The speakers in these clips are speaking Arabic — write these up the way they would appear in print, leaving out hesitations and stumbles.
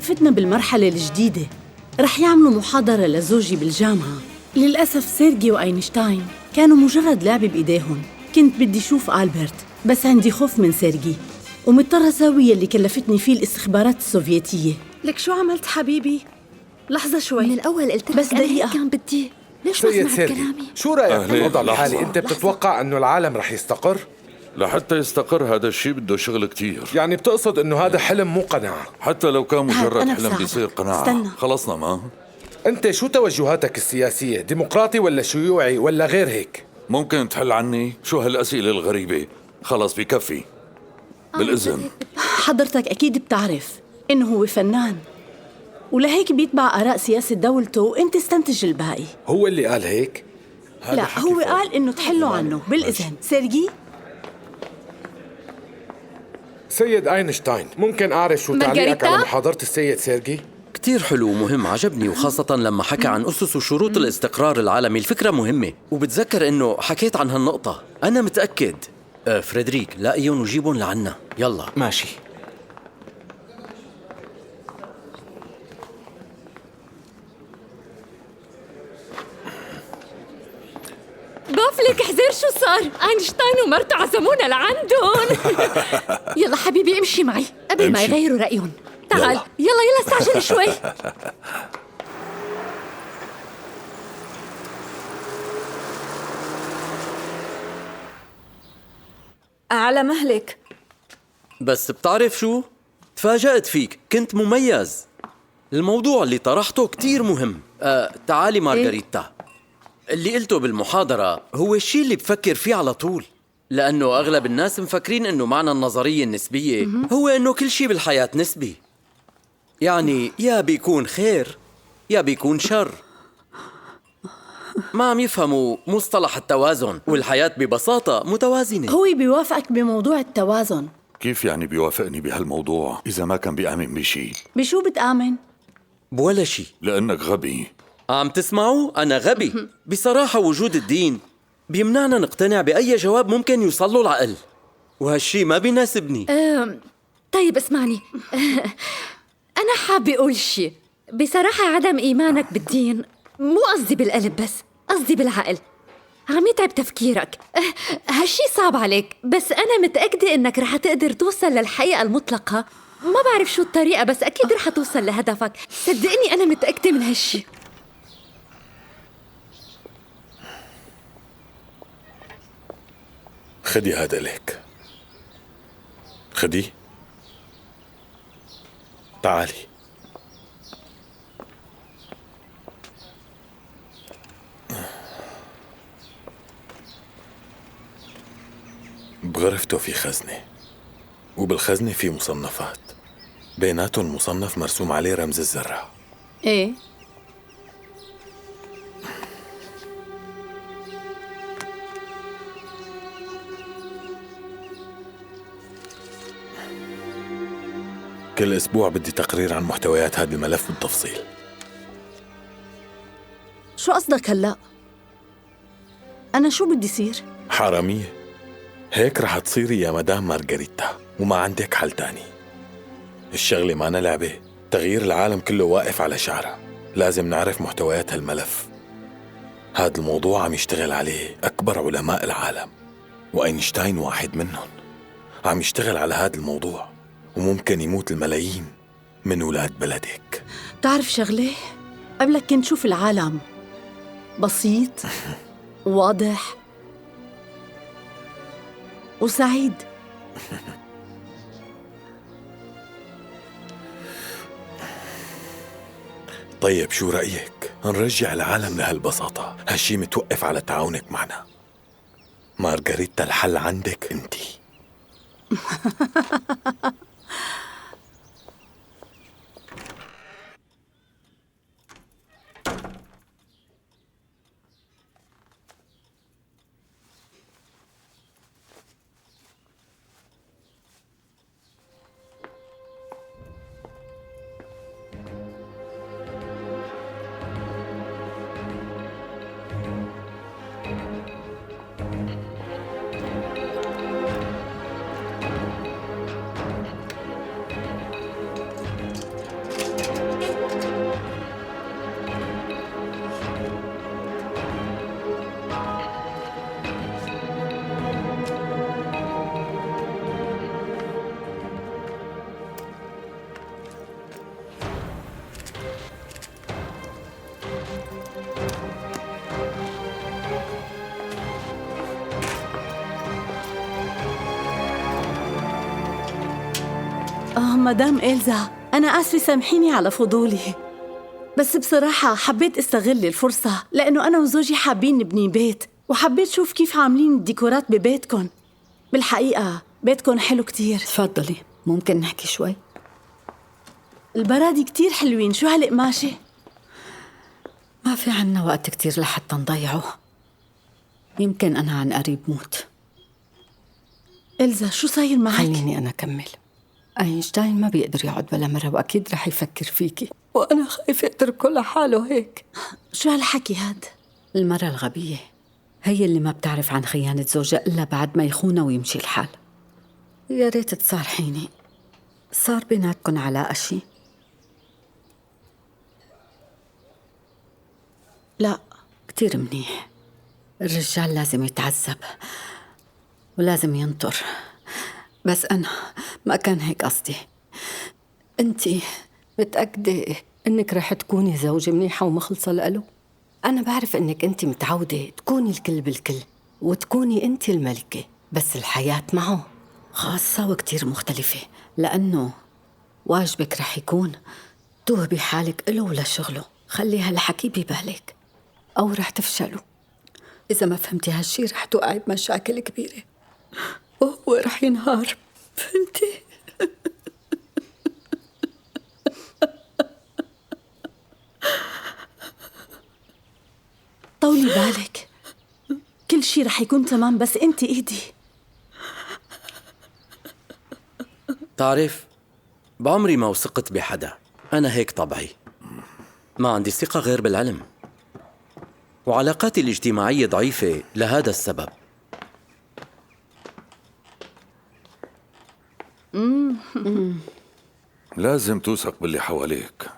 فتنا بالمرحلة الجديدة. رح يعملوا محاضرة لزوجي بالجامعة. للأسف سيرجي وأينشتاين كانوا مجرد لعبة بإيديهم. كنت بدي شوف ألبرت، بس عندي خوف من سيرجي، ومضطرة أسوي اللي كلفتني فيه الاستخبارات السوفيتية. لك شو عملت حبيبي؟ لحظة شوي، من الأول قلت لك بس أنا هيك دقيقة. كان بدي. ليش ما سيد سمعت سيرجي، كلامي؟ شو رأيك أهلين، بالوضع الحالي؟ لحظة. أنت بتتوقع أنه العالم رح يستقر؟ لحتى يستقر هذا الشيء بده شغل كتير. يعني بتقصد أنه هذا حلم مو قناعة؟ حتى لو كان مجرد أنا حلم بساعدك. بيصير قناعة. استنى. خلصنا ما أنت شو توجهاتك السياسية؟ ديمقراطي ولا شيوعي ولا غير هيك؟ ممكن تحل عني؟ شو هالأسئلة الغريبة؟ خلص بكفي. بالإذن. حضرتك أكيد بتعرف إنه هو فنان، ولهيك بيتبع آراء سياسة دولته، وأنت استنتج الباقي. هو اللي قال هيك؟ لا، حكي هو فاضي. قال إنه تحلوا عنه بالإذن. سيرجي، سيد أينشتاين، ممكن أعرف شو تعليقك مارغريتا؟ على محاضرة السيد سيرجي؟ كتير حلو ومهم، عجبني، وخاصة لما حكى عن أسس وشروط الاستقرار العالمي. الفكرة مهمة، وبتذكر إنه حكيت عن هالنقطة. أنا متأكد. فريدريك، لاقيهم وجيبهم لعنا. يلا. ماشي. بافلك حزير شو صار؟ أينشتاين ومرته عزمونا لعندهم. يلا حبيبي امشي معي قبل ما امشي. يغيروا رأيهم. تعال يلا استعجل شوي. على مهلك. بس بتعرف شو؟ تفاجأت فيك، كنت مميز. الموضوع اللي طرحته كتير مهم. تعالي مارغريتا. اللي قلته بالمحاضرة هو الشيء اللي بفكر فيه على طول، لأنه أغلب الناس مفكرين إنه معنى النظرية النسبية هو إنه كل شيء بالحياة نسبي. يعني يا بيكون خير يا بيكون شر. ما عم يفهموا مصطلح التوازن، والحياة ببساطة متوازنة. هو بيوافقك بموضوع التوازن. كيف يعني بيوافقني بهالموضوع إذا ما كان بيآمن بشيء؟ بشو بتآمن؟ بولا شيء. لأنك غبي. عم تسمعوا؟ أنا غبي. بصراحة وجود الدين بيمنعنا نقتنع بأي جواب ممكن يوصل له العقل، وهالشي ما بيناسبني. طيب اسمعني. أنا حابة أقول شيء. بصراحة عدم إيمانك بالدين مو قصدي بالقلب بس، قصدي بالعقل. عم يتعب تفكيرك. هالشي صعب عليك، بس أنا متأكدة إنك رح تقدر توصل للحقيقة المطلقة. ما بعرف شو الطريقة، بس أكيد رح توصل لهدفك. صدقني أنا متأكدة من هالشي. خدي هذا لك. خدي. تعالي. بغرفته في خزنة، وبالخزنة في مصنفات، بيناتهم مصنف مرسوم عليه رمز الذرة. إيه؟ كل أسبوع بدي تقرير عن محتويات هذا الملف بالتفصيل. شو قصدك هلأ؟ أنا شو بدي صير؟ حرامية. هيك رح تصيري يا مدام مارغريتا، وما عندك حل تاني. الشغلة ما أنا لعبة، تغيير العالم كله واقف على شعرة. لازم نعرف محتويات هالملف. هذا الموضوع عم يشتغل عليه أكبر علماء العالم، وأينشتاين واحد منهم. عم يشتغل على هذا الموضوع، وممكن يموت الملايين من ولاد بلدك. بتعرف شغلة؟ قبلك كنت شوف العالم بسيط واضح وسعيد. طيب شو رأيك نرجع العالم لهالبساطة؟ هالشي متوقف على تعاونك معنا. مارغريتا، الحل عندك انتي. مدام إلزا، أنا آسفة سامحيني على فضولي، بس بصراحة حبيت استغل الفرصة لأنه أنا وزوجي حابين نبني بيت، وحبيت شوف كيف عاملين الديكورات ببيتكن. بالحقيقة بيتكن حلو كتير. تفضلي، ممكن نحكي شوي؟ البرادي كتير حلوين. شو هالقماشة؟ ما في عنا وقت كتير لحتى نضيعه. يمكن أنا عن قريب موت. إلزا شو صاير معك؟ خليني أنا أكمل. أينشتاين ما بيقدر يقعد بلا مرة، وأكيد رح يفكر فيكي، وأنا خايفة أتركه لحاله هيك. شو هالحكي هاد؟ المرة الغبية هي اللي ما بتعرف عن خيانة زوجها إلا بعد ما يخونها ويمشي الحال. يا ريت تصارحيني، صار بيناتكن علاقة شي؟ لا. كتير منيح. الرجال لازم يتعذب ولازم ينطر، بس أنا ما كان هيك قصدي. أنتي متأكدة إنك رح تكوني زوجة منيحة ومخلصة لإله؟ أنا بعرف إنك أنتي متعودة تكوني الكل بالكل وتكوني أنتي الملكة، بس الحياة معه خاصة وكتير مختلفة، لأنه واجبك رح يكون توهبي حالك إله ولشغله. خلي هالحكي ببالك أو رح تفشلوا. إذا ما فهمتي هالشي رح توقعي بمشاكل كبيرة وهو رح ينهار. فهمتي؟ طولي بالك، كل شي رح يكون تمام بس انتي ايدي. تعرف، بعمري ما وثقت بحدا. أنا هيك طبعي، ما عندي ثقة غير بالعلم، وعلاقاتي الاجتماعية ضعيفة لهذا السبب. لازم توثق باللي حواليك،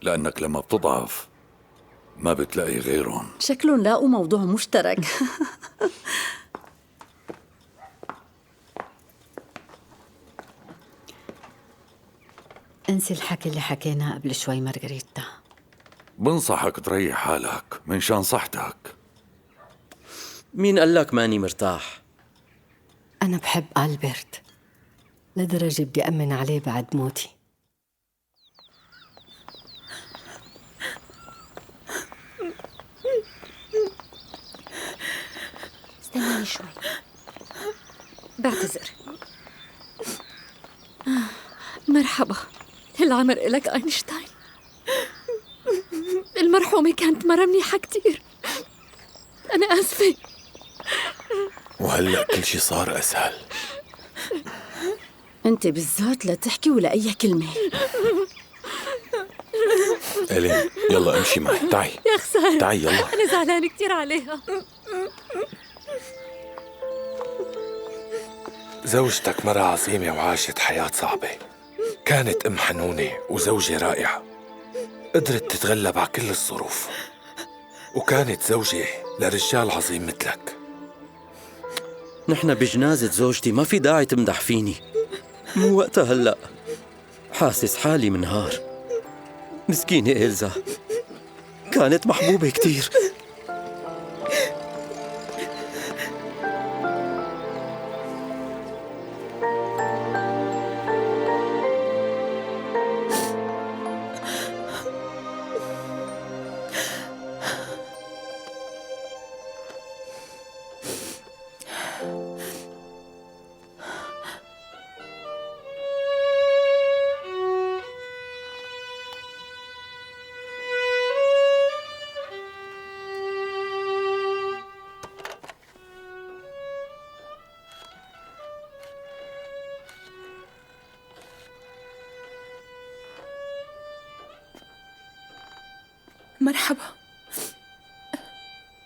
لأنك لما بتضعف ما بتلاقي غيرهم. شكلهم لاقوا موضوع مشترك. انسي الحكي اللي حكيناه قبل شوي مارغريتا. بنصحك تريح حالك من شان صحتك. مين قال لك ماني مرتاح؟ أنا بحب ألبرت لدرجة بدي أمن عليه بعد موتي. استناني شوي، بعتذر. مرحبا، العمر إلك أينشتاين. المرحومة كانت مرة منيحة كتير، أنا آسفة. وهلأ كل شي صار أسهل. انت بالذات لا تحكي ولا اي كلمة. إلين يلا امشي معي، تعي يا خسارة، تعي يلا. أنا زعلانة كتير عليها. زوجتك مرة عظيمة وعاشت حياة صعبة، كانت أم حنونة وزوجة رائعة، قدرت تتغلب على كل الظروف، وكانت زوجة لرجال عظيم مثلك. نحن بجنازة زوجتي، ما في داعي تمدح فيني، مو وقتها هلأ. حاسس حالي منهار. مسكينة إلزا، كانت محبوبة كتير. مرحبا.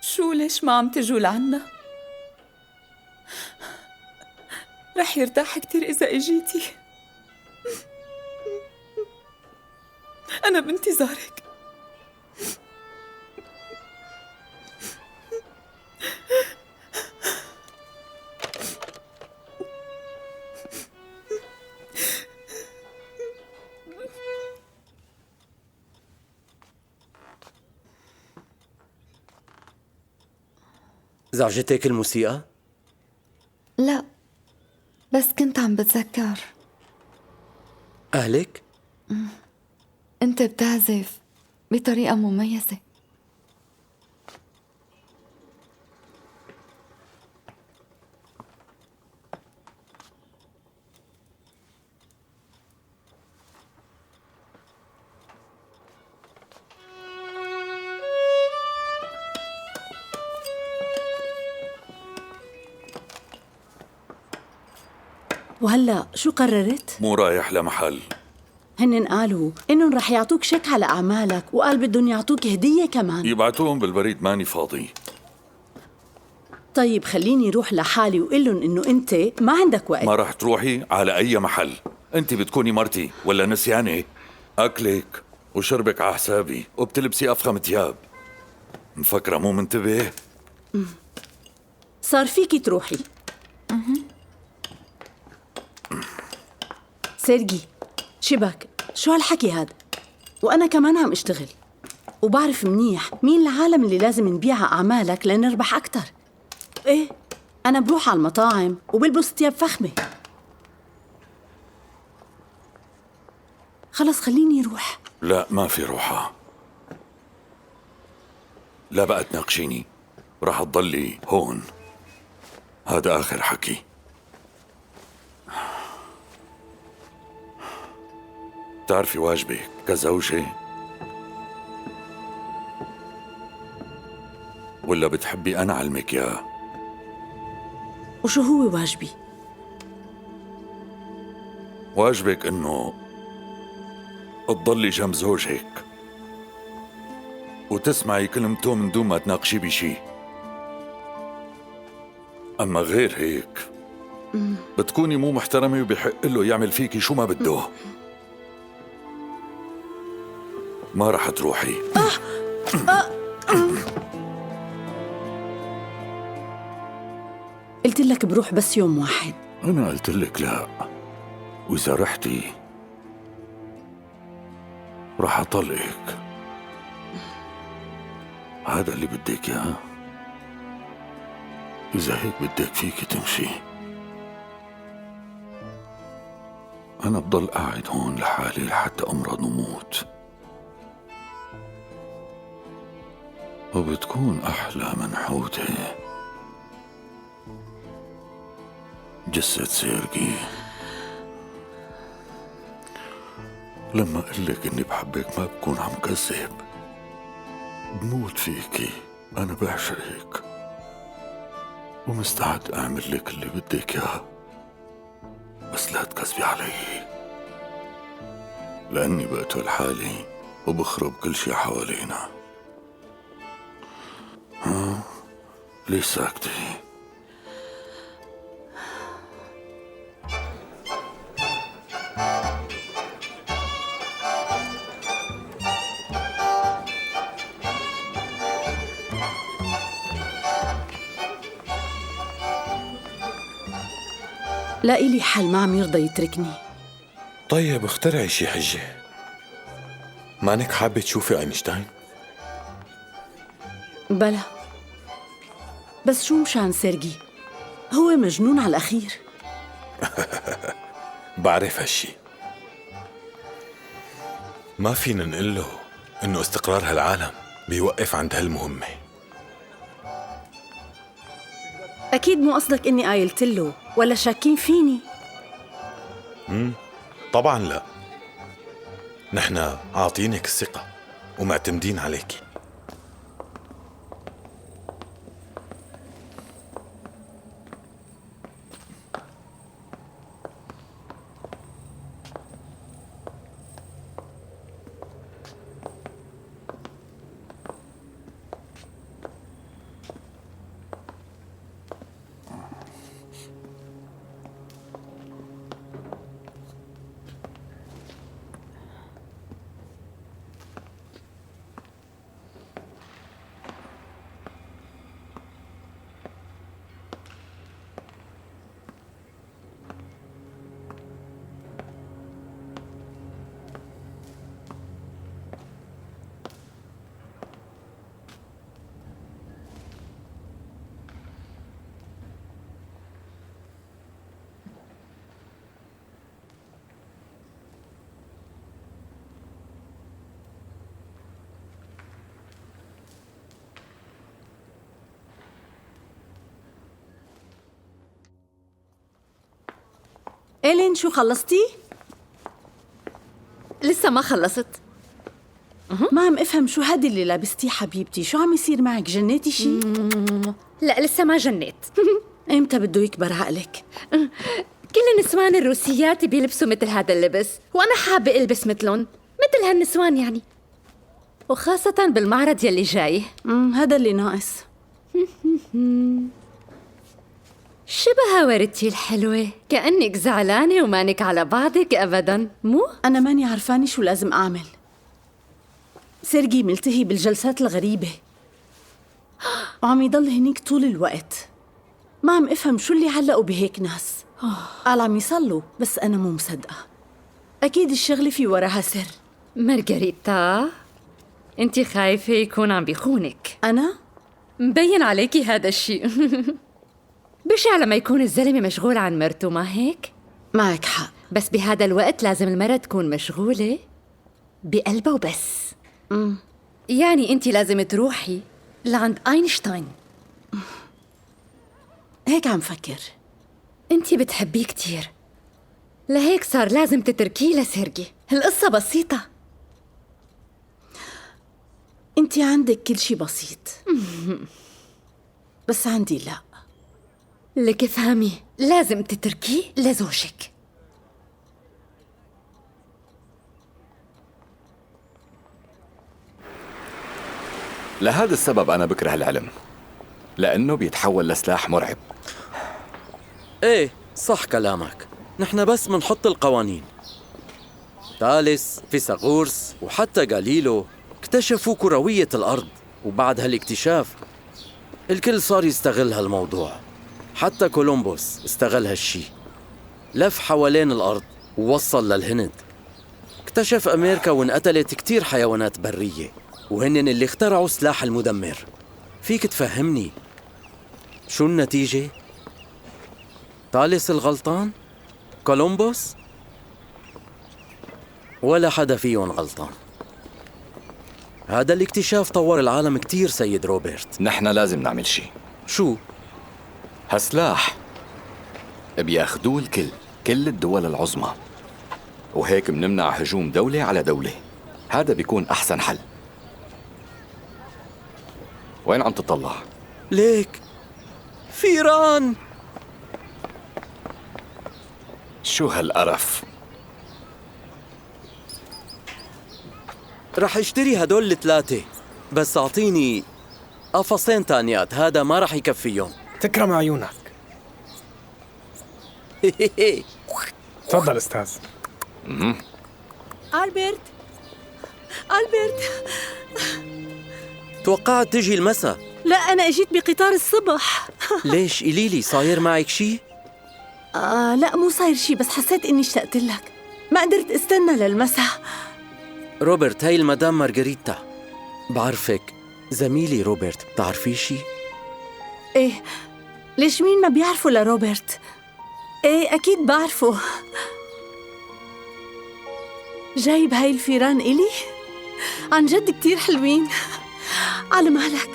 شو ليش ما عم تجوا لعنا؟ رح يرتاح كتير إذا إجيتي. أنا بانتظارك. زعجتك الموسيقى؟ لا، بس كنت عم بتذكر أهلك؟ أنت بتعزف بطريقة مميزة. وهلأ شو قررت؟ مو رايح لمحل. هن قالوا إنهم رح يعطوك شيك على أعمالك، وقال بدهم يعطوك هدية كمان. يبعتوهم بالبريد، ماني فاضي. طيب خليني روح لحالي وقول لهم إنه أنت ما عندك وقت. ما رح تروحي على أي محل. أنت بتكوني مرتي ولا نسيانة؟ أكلك وشربك على حسابي، وبتلبسي أفخم تياب. مفكرة مو منتبه؟ صار فيكي تروحي. سيرجي، شبك شو هالحكي هاد؟ وأنا كمان عم اشتغل، وبعرف منيح مين العالم اللي لازم نبيعها أعمالك لنربح أكتر. إيه، أنا بروح على المطاعم وبلبس تياب فخمة. خلص خليني روح. لا، ما في روحة. لا بقى تناقشيني، راح تضلي هون. هذا آخر حكي. بتعرفي واجبك كزوجة؟ ولا بتحبي أنا أعلمك إياه؟ وشو هو واجبي؟ واجبك إنه تضلي جنب زوجك وتسمعي كلمته من دون ما تناقشي بشي. أما غير هيك بتكوني مو محترمة وبحق له يعمل فيكي شو ما بده. ما رح تروحي. قلت لك بروح بس يوم واحد. أنا قلت لك لا، وإذا رحتي رح أطلقك. هذا اللي بدك إياه؟ إذا هيك بدك فيك تمشي. أنا بضل قاعد هون لحالي لحتى أمرض وموت، وبتكون أحلى منحوتة جثة سيرجي. لما أقلك إني بحبك ما بكون عم كذب. بموت فيكي، أنا بعشقك ومستعد أعمل لك اللي بدك إياه، بس لا تكذبي علي، لأني بقتل حالي وبخرب كل شي حوالينا. ها؟ ليش ساكتة؟ لا إلي حل، ما عم يرضى يتركني. طيب اخترعي شي حجة. مانك حابة تشوفي أينشتاين؟ بلا، بس شو مشان سيرجي؟ هو مجنون على الأخير. بعرف هالشي. ما فينا نقول له إنه استقرار هالعالم بيوقف عند هالمهمة. أكيد مو قصدك إني قايلت له ولا شاكين فيني. طبعا لا، نحن عاطينك الثقة ومعتمدين عليكي. إيلين شو خلصتي؟ لسه ما خلصت. ما عم افهم شو هادي اللي لابستيه حبيبتي، شو عم يصير معك؟ جنيتي شي؟ لا لسه ما جنيت. امتى بده يكبر عقلك؟ كل النسوان الروسيات بيلبسوا مثل هذا اللبس، وأنا حابة ألبس مثلهم، مثل هالنسوان يعني، وخاصة بالمعرض يلي جاي. هذا اللي ناقص. شبه وردتي الحلوة، كأنك زعلانة ومانك على بعضك أبداً، مو؟ أنا ماني عرفانة شو لازم أعمل. سيرجي ملتهي بالجلسات الغريبة وعم يضل هنيك طول الوقت. ما عم افهم شو اللي علقوا بهيك ناس. قال عم يصلوا بس أنا مو مصدقة. أكيد الشغلة في وراها سر. مارغريتا، انتي خايفة يكون عم بيخونك. أنا؟ مبين عليكي هذا الشيء. بشع لما يكون الزلمة مشغول عن مرته، ما هيك؟ معك حق. بس بهذا الوقت لازم المرأة تكون مشغولة بقلبها وبس. يعني انتي لازم تروحي لعند أينشتاين. هيك عم فكر. انتي بتحبيه كتير، لهيك صار لازم تتركيه لسيرجي. القصة بسيطة. انتي عندك كل شي بسيط. بس عندي لا. لك افهمي، لازم تتركيه لزوجك. لهذا السبب أنا بكره العلم، لأنه بيتحول لسلاح مرعب. ايه صح كلامك، نحن بس منحط القوانين. تاليس، فيثاغورس وحتى غاليليو اكتشفوا كروية الأرض، وبعد هالاكتشاف الكل صار يستغل هالموضوع. حتى كولومبوس استغل هالشي، لف حوالين الأرض ووصل للهند. اكتشف أمريكا وانقتلت كتير حيوانات برية، وهن اللي اخترعوا سلاح المدمر. فيك تفهمني شو النتيجة؟ تاليس الغلطان؟ كولومبوس؟ ولا حدا فيهم غلطان. هذا الاكتشاف طور العالم كتير سيد روبرت. نحن لازم نعمل شي. شو؟ هالسلاح بياخدوه كل الدول العظمى، وهيك منمنع هجوم دولة على دولة. هذا بيكون أحسن حل. وين عم تطلع؟ ليك فيران. شو هالقرف؟ رح اشتري هدول الثلاثة، بس أعطيني قفصين تانيات، هذا ما رح يكفيهم. تكرم عيونك. تفضل استاذ. ألبرت، ألبرت، توقعت تجي المساء. لا أنا أجيت بقطار الصبح. ليش قليلي، صاير معك شي؟ لا مو صاير شي، بس حسيت إني اشتقت لك، ما قدرت استنى للمساء. روبرت، هاي المدام مارغريتا. بعرفك، زميلي روبرت، بتعرفي شي؟ إيه، ليش مين ما بيعرفه لروبرت؟ إيه أكيد بعرفه. جايب هاي الفيران إلي؟ عن جد كتير حلوين. على مالك.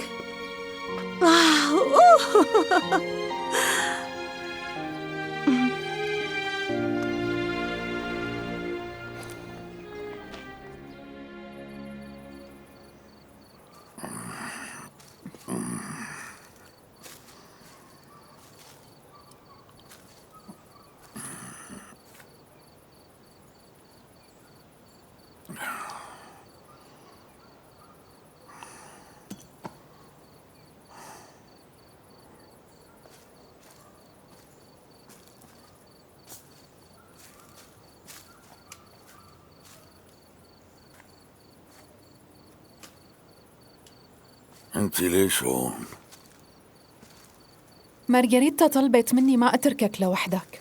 انت ليش هون؟ مارغريتا طلبت مني ما أتركك لوحدك.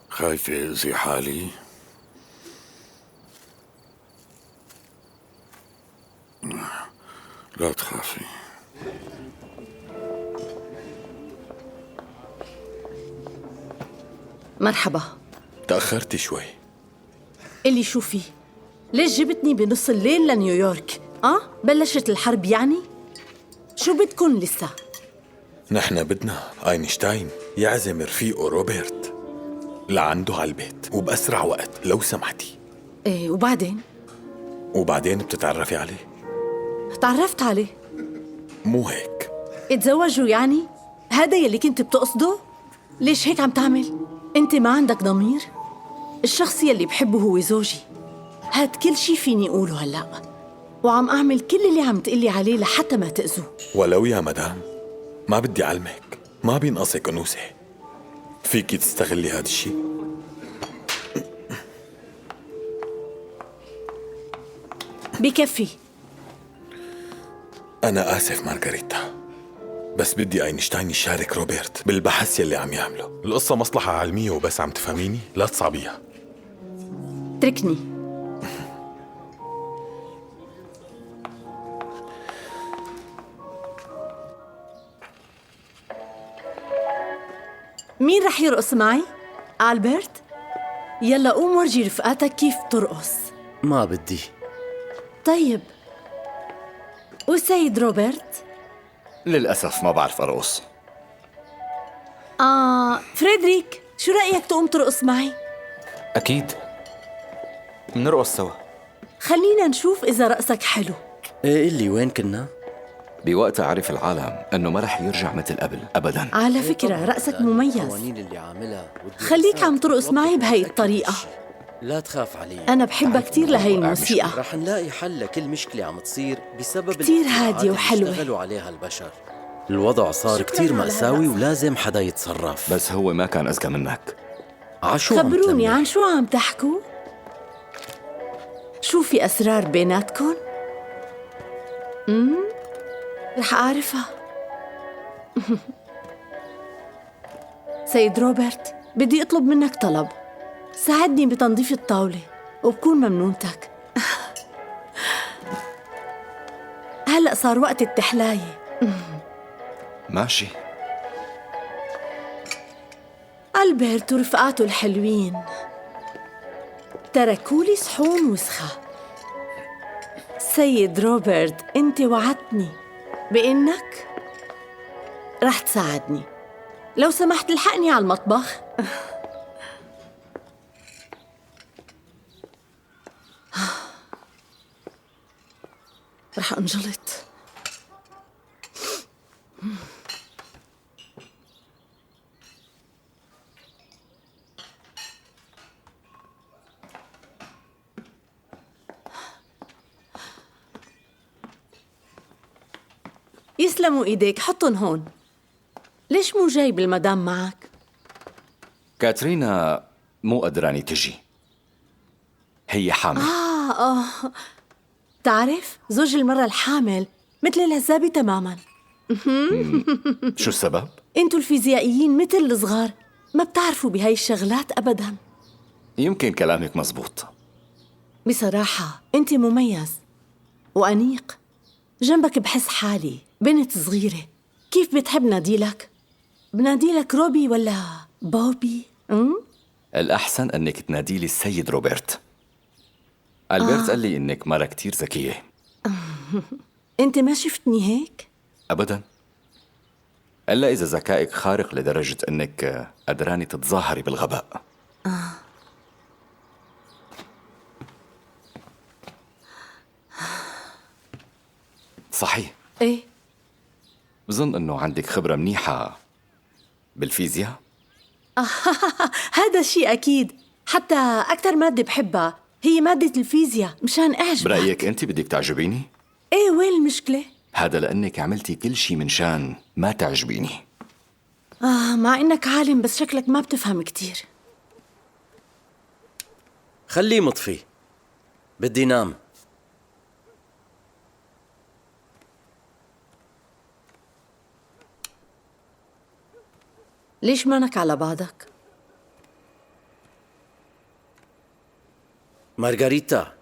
خايفة أذي حالي؟ لا تخافي. مرحبا. تأخرتي شوي. اللي شو في؟ ليش جبتني بنص الليل لنيويورك؟ بلشت الحرب يعني؟ شو بدكن لسه؟ نحن بدنا أينشتاين يعزم رفيقه روبرت لعنده على البيت وبأسرع وقت لو سمحتي. إيه وبعدين؟ وبعدين بتتعرفي عليه. تعرفت عليه. مو هيك. اتزوجوا يعني؟ هذا يلي كنت بتقصده؟ ليش هيك عم تعمل؟ انت ما عندك ضمير؟ الشخص يلي بحبه هو زوجي. هاد كل شي فيني أقوله هلأ، وعم أعمل كل اللي عم تقلي عليه لحتى ما تأذوه. ولو يا مدام ما بدي أعلمك، ما بينقصك أنوثة. فيكي تستغلي هاد الشي. بكفي. أنا آسف مارغريتا، بس بدي أينشتاين يشارك روبرت بالبحث يلي عم يعمله. القصة مصلحة علمية وبس، عم تفهميني؟ لا تصعبيها. اتركني. مين رح يرقص معي؟ ألبرت؟ يلا قوم ورجي رفقاتك كيف ترقص. ما بدي. طيب والسيد روبرت؟ للأسف ما بعرف أرقص. فريدريك، شو رأيك تقوم ترقص معي؟ أكيد منرقص سوا. خلينا نشوف إذا رقصك حلو. ايه اللي وين كنا؟ بوقتها عرف العالم أنه ما رح يرجع مثل قبل أبداً. على فكرة رقصك مميز. القوانين اللي عاملها خليك عم ترقص معي بهاي الطريقة. لا تخاف علي. أنا بحبها كتير لهي الموسيقى. رح نلاقي حل لكل مشكلة عم تصير بسبب كتير الاختراعات هادية اللي وحلوة. اشتغلوا عليها البشر. الوضع صار شكراً كتير على مأساوي هالرقصة. ولازم حدا يتصرف. بس هو ما كان أذكى منك. عشو عم خبروني تلمح؟ عن شو عم تحكوا؟ شو في أسرار بيناتكن؟ رح أعرفها. سيد روبرت، بدي أطلب منك طلب. ساعدني بتنظيف الطاولة وبكون ممنونتك. هلأ صار وقت التحلاية. ماشي. ألبرت ورفقاته الحلوين تركولي صحون وسخة. سيد روبرت، أنت وعدتني بإنك رح تساعدني. لو سمحت الحقني على المطبخ. رح أنجلط. يسلموا ايديك، حطن هون. ليش مو جايب المدام معك؟ كاترينا مو قدراني تجي، هي حامل. تعرف زوج المرة الحامل مثل الهزابي تماما. شو السبب؟ انتوا الفيزيائيين مثل الصغار، ما بتعرفوا بهاي الشغلات ابدا. يمكن كلامك مزبوط. بصراحة انت مميز وأنيق. جنبك بحس حالي بنت صغيرة. كيف بتحب ناديلك؟ بناديلك روبي ولا بوبي؟ الأحسن أنك تناديلي السيد روبرت. ألبرت قال لي إنك مرة كتير ذكية. انت ما شفتني هيك؟ أبداً، إلا إذا ذكائك خارق لدرجة إنك قدراني تتظاهري بالغباء. صحيح. ايه، بظن إنه عندك خبرة منيحة بالفيزياء. هذا شيء أكيد. حتى أكثر مادة بحبها هي مادة الفيزياء مشان أعجبك. برأيك أنت بدك تعجبيني؟ إيه، وين المشكلة؟ هذا لأنك عملتي كل شي من شان ما تعجبيني. مع إنك عالم بس شكلك ما بتفهم كتير. خليه مطفي، بدي نام. ليش مانك على بعضك؟ مارغريتا،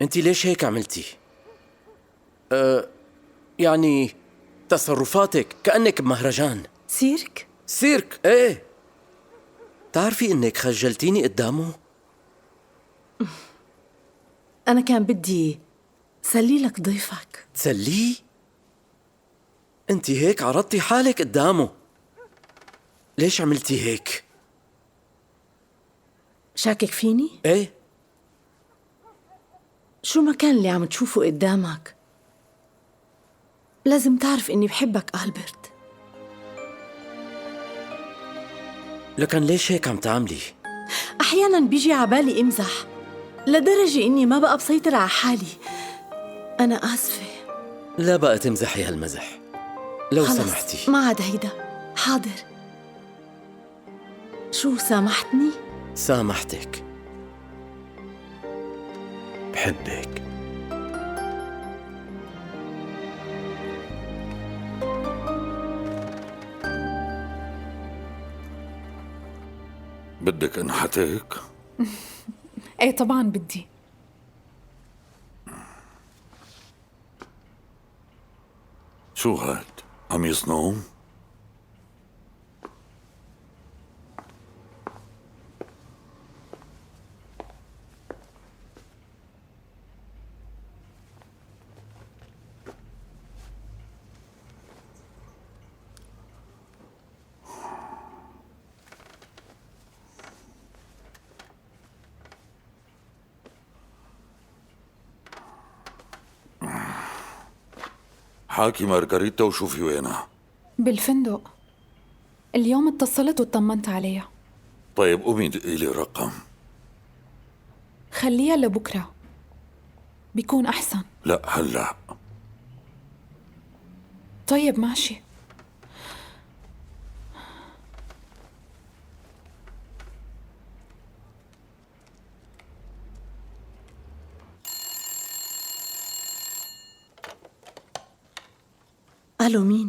انت ليش هيك عملتي؟ يعني تصرفاتك كأنك بمهرجان. سيرك؟ سيرك، ايه. تعرفي انك خجلتيني قدامه؟ أنا كان بدي سلي لك ضيفك. تسليه؟ انت هيك عرضتي حالك قدامه. ليش عملتي هيك؟ شاكك فيني؟ ايه. شو ما كان اللي عم تشوفه قدامك، لازم تعرف إني بحبك ألبرت. لكن ليش هيك عم تعملي؟ أحياناً بيجي عبالي امزح لدرجة إني ما بقى بسيطر على حالي. أنا آسفة. لا بقى تمزحي هالمزح لو خلص سمحتي. ما عاد هيدا. حاضر. شو سامحتني؟ سامحتك. بحبك. بدك انحتك؟ ايه طبعا بدي. شو هاد؟ قميص نوم؟ حاكي مارغريتا وشوفي وينها. بالفندق. اليوم اتصلت وطمنت عليها. طيب قومي دقي لي رقم. خليها لبكرة بيكون أحسن. لا هلا. طيب ماشي. ألو مين؟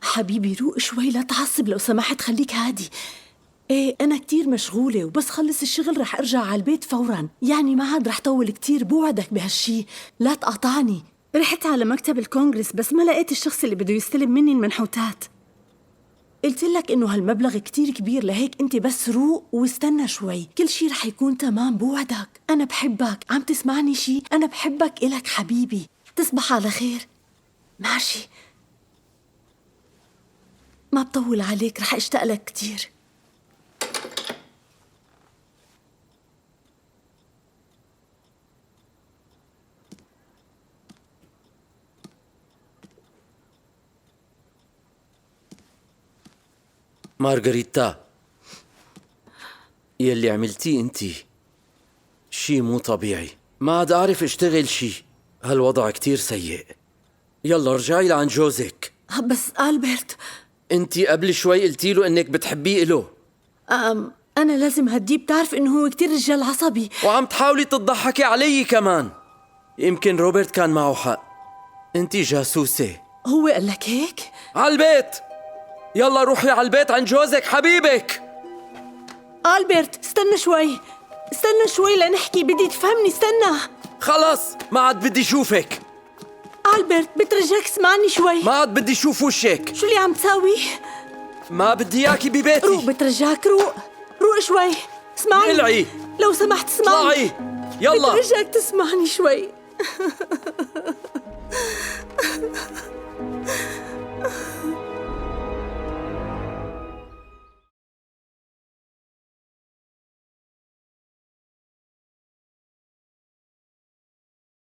حبيبي روق شوي، لا تعصب لو سمحت، خليك هادي. ايه أنا كتير مشغولة وبس خلص الشغل رح أرجع على البيت فوراً، يعني ما عاد رح طول كتير، بوعدك بهالشي، لا تقاطعني. رحت على مكتب الكونغرس بس ما لقيت الشخص اللي بده يستلم مني المنحوتات. قلت لك إنه هالمبلغ كتير كبير، لهيك أنت بس روق واستنى شوي، كل شي رح يكون تمام بوعدك. أنا بحبك، عم تسمعني شي؟ أنا بحبك إلك حبيبي. تصبح على خير. ماشي، ما بطول عليك، رح اشتاق لك كتير. مارغريتا، يلي عملتيه انتي شي مو طبيعي. ما عاد اعرف اشتغل شي، هالوضع كتير سيء. يلا رجعي لعند جوزك. بس ألبرت، انتي قبل شوي قلتي له انك بتحبيه له. أنا لازم هديه، بتعرف إنه هو كتير رجال عصبي. وعم تحاولي تضحكي علي كمان. يمكن روبرت كان معه حق، انتي جاسوسة. هو قال لك هيك؟ عالبيت، يلا روحي عالبيت عند جوزك حبيبك. ألبرت استنى شوي، استنى شوي لنحكي، بدي تفهمني، استنى. خلص ما عاد بدي شوفك. ألبرت بترجاك اسمعني شوي. ما عاد بدي شوف وشك. شو اللي عم تساوي؟ ما بدي اياكي ببيتي. روق بترجاك، روق روق شوي، اسمعني. العي لو سمحت اسمعني. طلعي يلا. بترجاك تسمعني شوي.